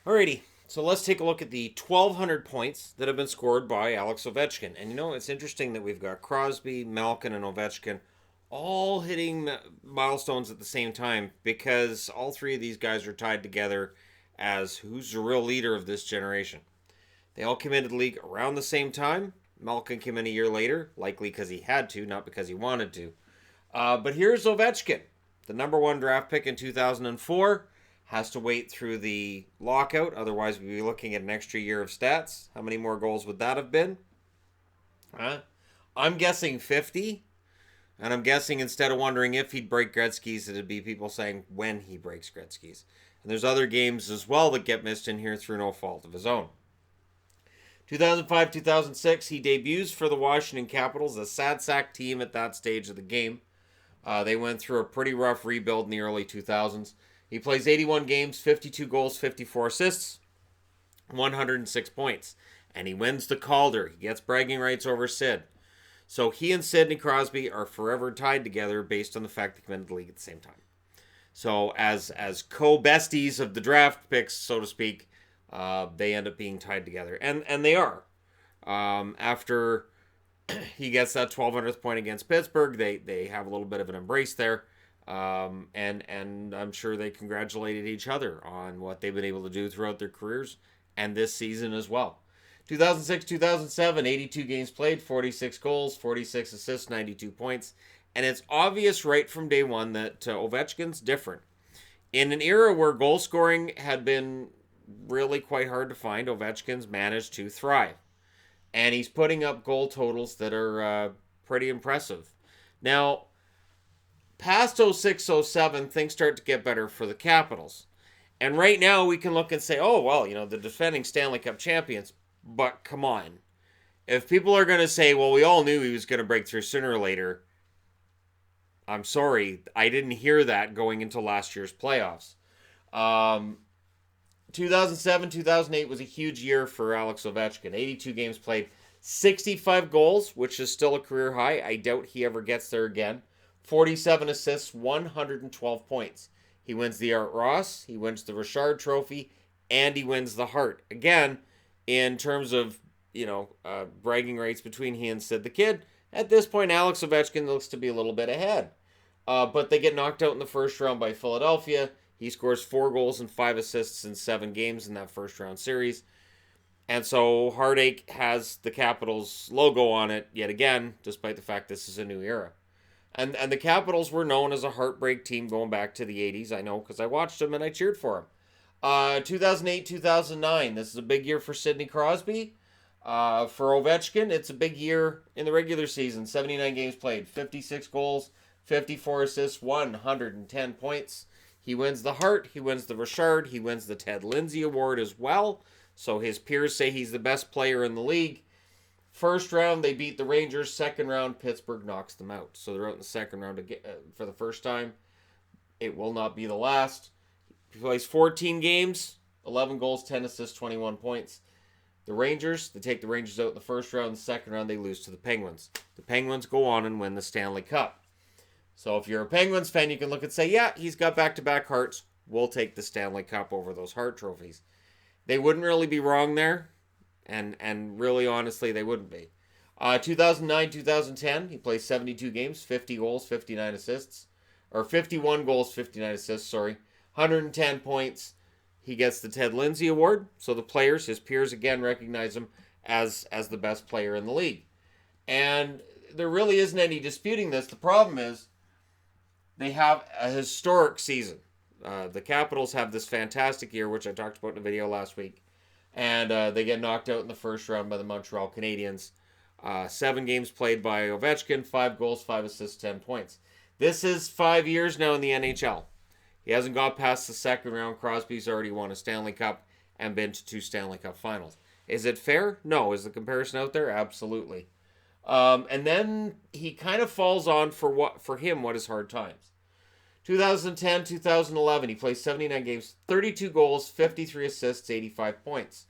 Alrighty, so let's take a look at the 1,200 points that have been scored by Alex Ovechkin. And it's interesting that we've got Crosby, Malkin, and Ovechkin all hitting milestones at the same time because all three of these guys are tied together as who's the real leader of this generation. They all came into the league around the same time. Malkin came in a year later, likely because he had to, not because he wanted to. But here's Ovechkin, the number one draft pick in 2004. Has to wait through the lockout, otherwise we'd be looking at an extra year of stats. How many more goals would that have been? I'm guessing 50. And I'm guessing instead of wondering if he'd break Gretzky's, it'd be people saying when he breaks Gretzky's. And there's other games as well that get missed in here through no fault of his own. 2005-2006, he debuts for the Washington Capitals, a sad sack team at that stage of the game. They went through a pretty rough rebuild in the early 2000s. He plays 81 games, 52 goals, 54 assists, 106 points. And he wins the Calder. He gets bragging rights over Sid. So he and Sidney Crosby are forever tied together based on the fact they come into the league at the same time. So as co-besties of the draft picks, so to speak, they end up being tied together. And they are. After he gets that 1,200th point against Pittsburgh, they have a little bit of an embrace there. And I'm sure they congratulated each other on what they've been able to do throughout their careers and this season as well. 2006-2007, 82 games played, 46 goals, 46 assists, 92 points. And it's obvious right from day one that Ovechkin's different. In an era where goal scoring had been really quite hard to find, Ovechkin's managed to thrive. And he's putting up goal totals that are pretty impressive. Now, past 06-07, things start to get better for the Capitals. And right now we can look and say, oh, well, the defending Stanley Cup champions. But come on. If people are going to say, well, we all knew he was going to break through sooner or later, I'm sorry. I didn't hear that going into last year's playoffs. 2007-2008 was a huge year for Alex Ovechkin. 82 games played, 65 goals, which is still a career high. I doubt he ever gets there again. 47 assists, 112 points. He wins the Art Ross, he wins the Richard Trophy, and he wins the Hart. Again, in terms of, bragging rights between he and Sid the Kid, at this point, Alex Ovechkin looks to be a little bit ahead. But they get knocked out in the first round by Philadelphia. He scores 4 goals and 5 assists in 7 games in that first round series. And so Heartache has the Capitals logo on it yet again, despite the fact this is a new era. And the Capitals were known as a heartbreak team going back to the 80s. I know because I watched them and I cheered for them. 2008-2009, this is a big year for Sidney Crosby. For Ovechkin, it's a big year in the regular season. 79 games played, 56 goals, 54 assists, 110 points. He wins the Hart, he wins the Richard, he wins the Ted Lindsay Award as well. So his peers say he's the best player in the league. First round, they beat the Rangers. Second round, Pittsburgh knocks them out. So they're out in the second round for the first time. It will not be the last. He plays 14 games, 11 goals, 10 assists, 21 points. The Rangers, they take the Rangers out in the first round. The second round, they lose to the Penguins. The Penguins go on and win the Stanley Cup. So if you're a Penguins fan, you can look and say, yeah, he's got back-to-back Harts. We'll take the Stanley Cup over those Hart trophies. They wouldn't really be wrong there. And really, honestly, they wouldn't be. 2009-2010, he plays 72 games, 50 goals, 59 assists. Or 51 goals, 59 assists, 110 points. He gets the Ted Lindsay Award. So the players, his peers, again, recognize him as the best player in the league. And there really isn't any disputing this. The problem is they have a historic season. The Capitals have this fantastic year, which I talked about in a video last week. And they get knocked out in the first round by the Montreal Canadiens. 7 games played by Ovechkin, 5 goals, 5 assists, 10 points. This is 5 years now in the NHL. He hasn't got past the second round. Crosby's already won a Stanley Cup and been to 2 Stanley Cup finals. Is it fair? No. Is the comparison out there? Absolutely. And then he kind of falls on for him what is hard times. 2010-2011, he plays 79 games, 32 goals, 53 assists, 85 points.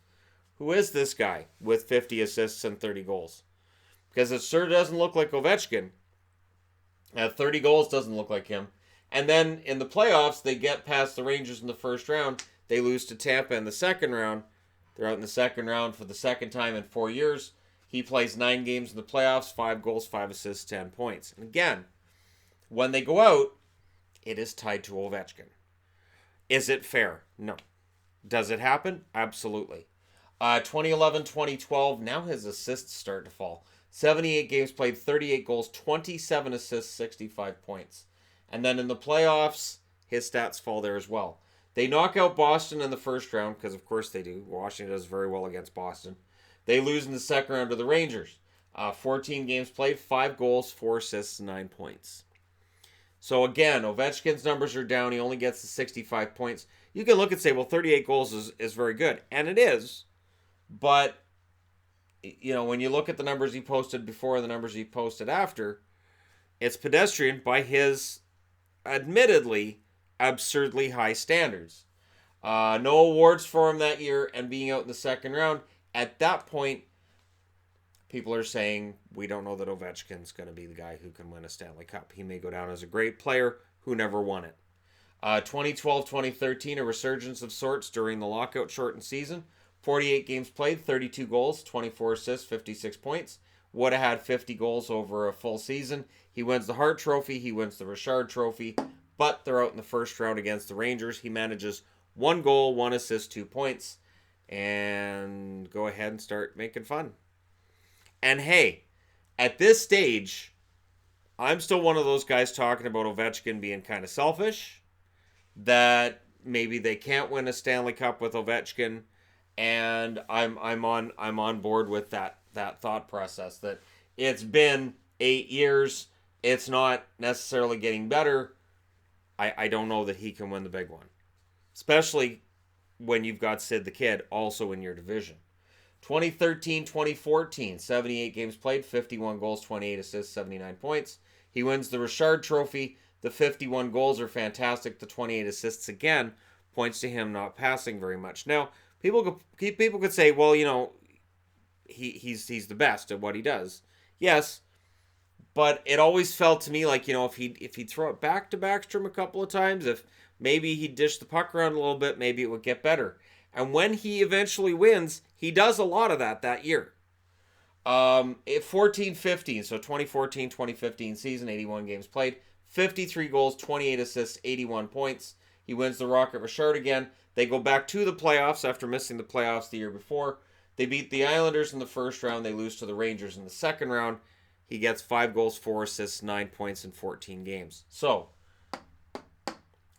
Who is this guy with 50 assists and 30 goals? Because it sure doesn't look like Ovechkin. 30 goals doesn't look like him. And then in the playoffs, they get past the Rangers in the first round. They lose to Tampa in the second round. They're out in the second round for the second time in 4 years. He plays 9 games in the playoffs, 5 goals, 5 assists, 10 points. And again, when they go out, it is tied to Ovechkin. Is it fair? No. Does it happen? Absolutely. 2011-2012, now his assists start to fall. 78 games played, 38 goals, 27 assists, 65 points. And then in the playoffs, his stats fall there as well. They knock out Boston in the first round, because of course they do. Washington does very well against Boston. They lose in the second round to the Rangers. 14 games played, 5 goals, 4 assists, 9 points. So again, Ovechkin's numbers are down. He only gets to 65 points. You can look and say, well, 38 goals is very good. And it is. But, you know, when you look at the numbers he posted before and the numbers he posted after, it's pedestrian by his admittedly absurdly high standards. No awards for him that year, and being out in the second round. At that point, people are saying, we don't know that Ovechkin's going to be the guy who can win a Stanley Cup. He may go down as a great player who never won it. 2012-2013, a resurgence of sorts during the lockout shortened season. 48 games played, 32 goals, 24 assists, 56 points. Would have had 50 goals over a full season. He wins the Hart Trophy. He wins the Richard Trophy. But they're out in the first round against the Rangers. He manages 1 goal, 1 assist, 2 points. And go ahead and start making fun. And hey, at this stage, I'm still one of those guys talking about Ovechkin being kind of selfish. That maybe they can't win a Stanley Cup with Ovechkin. And I'm on board with that thought process. That it's been 8 years. It's not necessarily getting better. I don't know that he can win the big one. Especially when you've got Sid the Kid also in your division. 2013-2014, 78 games played, 51 goals, 28 assists, 79 points. He wins the Richard Trophy. The 51 goals are fantastic. The 28 assists, again, points to him not passing very much. Now, people could say, well, you know, he's the best at what he does. Yes, but it always felt to me like, you know, if he'd throw it back to Backstrom a couple of times, if maybe he'd dish the puck around a little bit, maybe it would get better. And when he eventually wins, he does a lot of that year. 14-15, so 2014-2015 season, 81 games played, 53 goals, 28 assists, 81 points. He wins the Rocket Richard again. They go back to the playoffs after missing the playoffs the year before. They beat the Islanders in the first round. They lose to the Rangers in the second round. He gets 5 goals, 4 assists, 9 points in 14 games. So,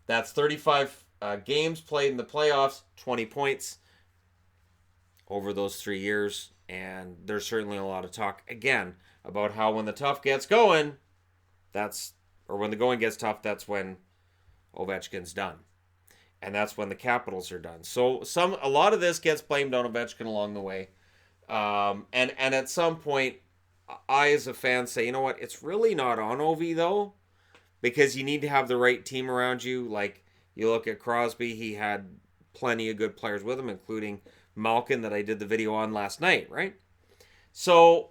that's 35 games played in the playoffs, 20 points over those 3 years. And there's certainly a lot of talk, again, about how when the tough gets going, when the going gets tough, that's when Ovechkin's done. And that's when the Capitals are done. So a lot of this gets blamed on Ovechkin along the way. And at some point, I as a fan say, you know what, it's really not on Ovi though, because you need to have the right team around you. Like, you look at Crosby, he had plenty of good players with him, including Malkin that I did the video on last night, right? So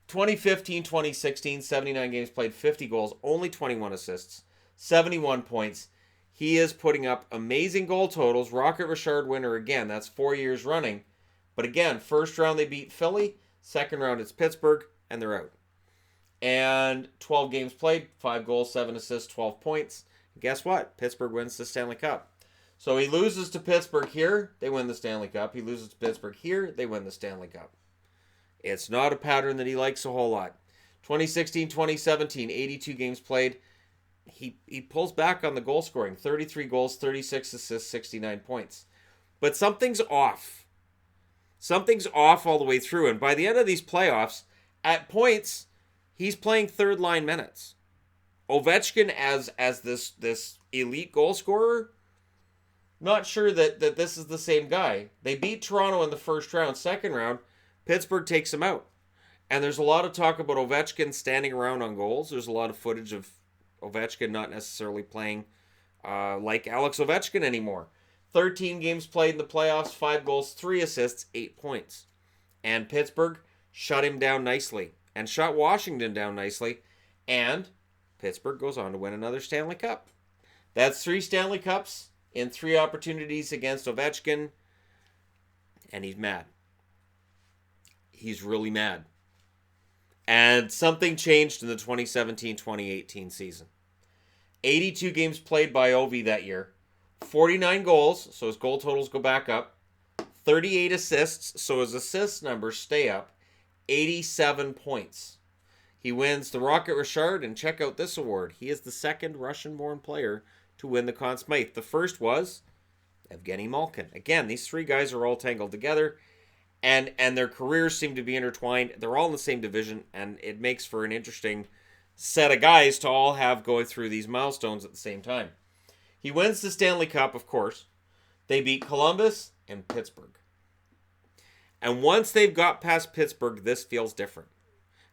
2015-2016, 79 games played, 50 goals, only 21 assists, 71 points. He is putting up amazing goal totals. Rocket Richard winner again. That's 4 years running. But again, first round they beat Philly. Second round it's Pittsburgh, and they're out. And 12 games played, 5 goals, 7 assists, 12 points. And guess what? Pittsburgh wins the Stanley Cup. So he loses to Pittsburgh here, they win the Stanley Cup. He loses to Pittsburgh here, they win the Stanley Cup. It's not a pattern that he likes a whole lot. 2016-2017, 82 games played. He pulls back on the goal scoring. 33 goals, 36 assists, 69 points. But something's off. Something's off all the way through. And by the end of these playoffs, at points, he's playing third line minutes. Ovechkin as this elite goal scorer, not sure that this is the same guy. They beat Toronto in the first round. Second round, Pittsburgh takes him out. And there's a lot of talk about Ovechkin standing around on goals. There's a lot of footage of Ovechkin not necessarily playing like Alex Ovechkin anymore. 13 games played in the playoffs, 5 goals, 3 assists, 8 points. And Pittsburgh shut him down nicely and shut Washington down nicely. And Pittsburgh goes on to win another Stanley Cup. That's 3 Stanley Cups in 3 opportunities against Ovechkin, and he's mad. He's really mad. And something changed in the 2017-2018 season. 82 games played by Ovi that year. 49 goals, so his goal totals go back up. 38 assists, so his assist numbers stay up. 87 points. He wins the Rocket Richard, and check out this award. He is the second Russian-born player to win the Conn Smythe. The first was Evgeny Malkin. Again, these 3 guys are all tangled together, and their careers seem to be intertwined. They're all in the same division, and it makes for an interesting set of guys to all have going through these milestones at the same time. He wins the Stanley Cup, of course. They beat Columbus and Pittsburgh. And once they've got past Pittsburgh, this feels different.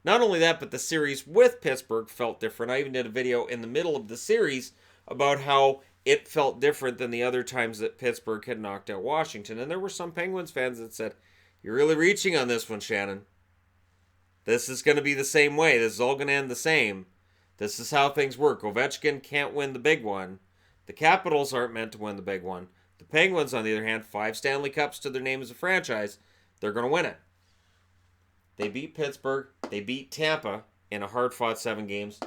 Not only that, but the series with Pittsburgh felt different. I even did a video in the middle of the series about how it felt different than the other times that Pittsburgh had knocked out Washington. And there were some Penguins fans that said, "You're really reaching on this one, Shannon. This is going to be the same way. This is all going to end the same. This is how things work. Ovechkin can't win the big one. The Capitals aren't meant to win the big one. The Penguins, on the other hand, 5 Stanley Cups to their name as a franchise. They're going to win it." They beat Pittsburgh. They beat Tampa in a hard-fought 7 games.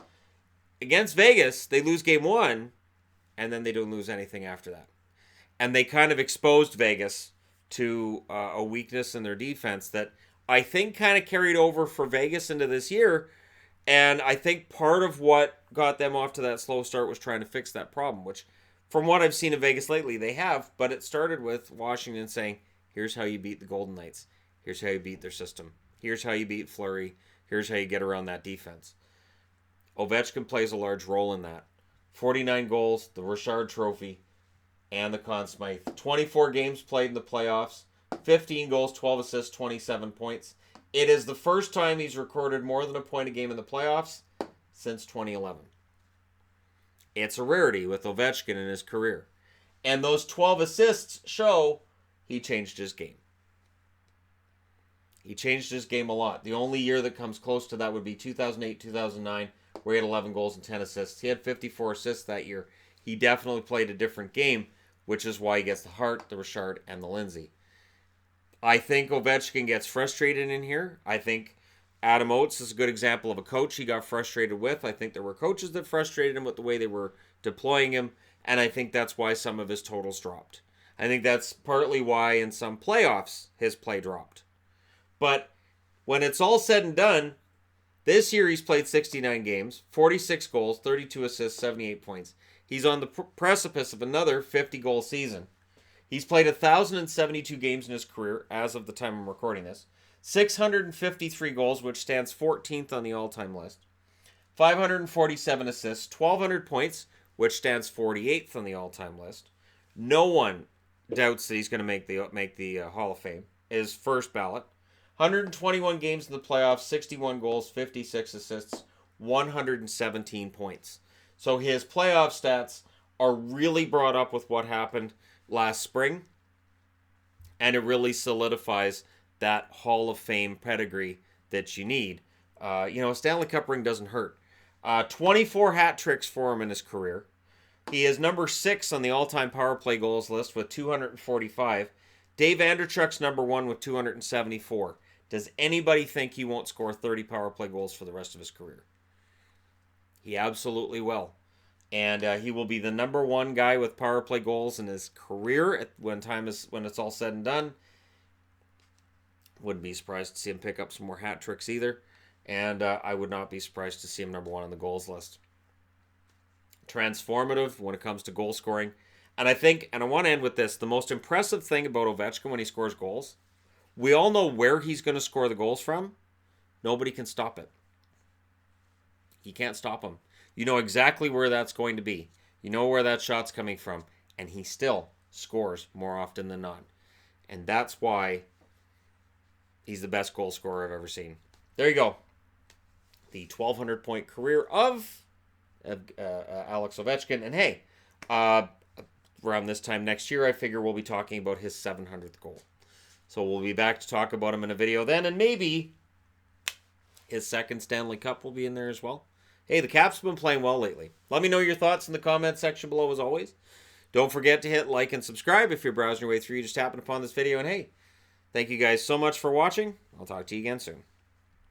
Against Vegas, they lose game 1, and then they don't lose anything after that. And they kind of exposed Vegas to a weakness in their defense that I think kind of carried over for Vegas into this year. And I think part of what got them off to that slow start was trying to fix that problem, which from what I've seen in Vegas lately, they have. But it started with Washington saying, here's how you beat the Golden Knights. Here's how you beat their system. Here's how you beat Fleury. Here's how you get around that defense. Ovechkin plays a large role in that. 49 goals, the Richard Trophy, and the Conn Smythe. 24 games played in the playoffs. 15 goals, 12 assists, 27 points. It is the first time he's recorded more than a point a game in the playoffs since 2011. It's a rarity with Ovechkin in his career. And those 12 assists show he changed his game. He changed his game a lot. The only year that comes close to that would be 2008-2009, where he had 11 goals and 10 assists. He had 54 assists that year. He definitely played a different game, which is why he gets the Hart, the Richard, and the Lindsay. I think Ovechkin gets frustrated in here. I think Adam Oates is a good example of a coach he got frustrated with. I think there were coaches that frustrated him with the way they were deploying him, and I think that's why some of his totals dropped. I think that's partly why in some playoffs his play dropped. But when it's all said and done, this year he's played 69 games, 46 goals, 32 assists, 78 points. He's on the precipice of another 50-goal season. He's played 1,072 games in his career as of the time I'm recording this. 653 goals, which stands 14th on the all-time list. 547 assists, 1,200 points, which stands 48th on the all-time list. No one doubts that he's going to make the Hall of Fame. His first ballot. 121 games in the playoffs, 61 goals, 56 assists, 117 points. So his playoff stats are really brought up with what happened last spring, and it really solidifies that Hall of Fame pedigree that you need. A Stanley Cup ring doesn't hurt. 24 hat tricks for him in his career. He is number 6 on the all-time power play goals list with 245. Dave Andrechuk's number 1 with 274. Does anybody think he won't score 30 power play goals for the rest of his career? He absolutely will. And he will be the number 1 guy with power play goals in his career when it's all said and done. Wouldn't be surprised to see him pick up some more hat tricks either. And I would not be surprised to see him number 1 on the goals list. Transformative when it comes to goal scoring. And I want to end with this, the most impressive thing about Ovechkin when he scores goals, we all know where he's going to score the goals from. Nobody can stop it. You can't stop him. You know exactly where that's going to be. You know where that shot's coming from. And he still scores more often than not. And that's why he's the best goal scorer I've ever seen. There you go. The 1,200-point career of Alex Ovechkin. And hey, around this time next year, I figure we'll be talking about his 700th goal. So we'll be back to talk about him in a video then, and maybe his second Stanley Cup will be in there as well. Hey, the Caps have been playing well lately. Let me know your thoughts in the comment section below as always. Don't forget to hit like and subscribe if you're browsing your way through. You just happened upon this video. And hey, thank you guys so much for watching. I'll talk to you again soon.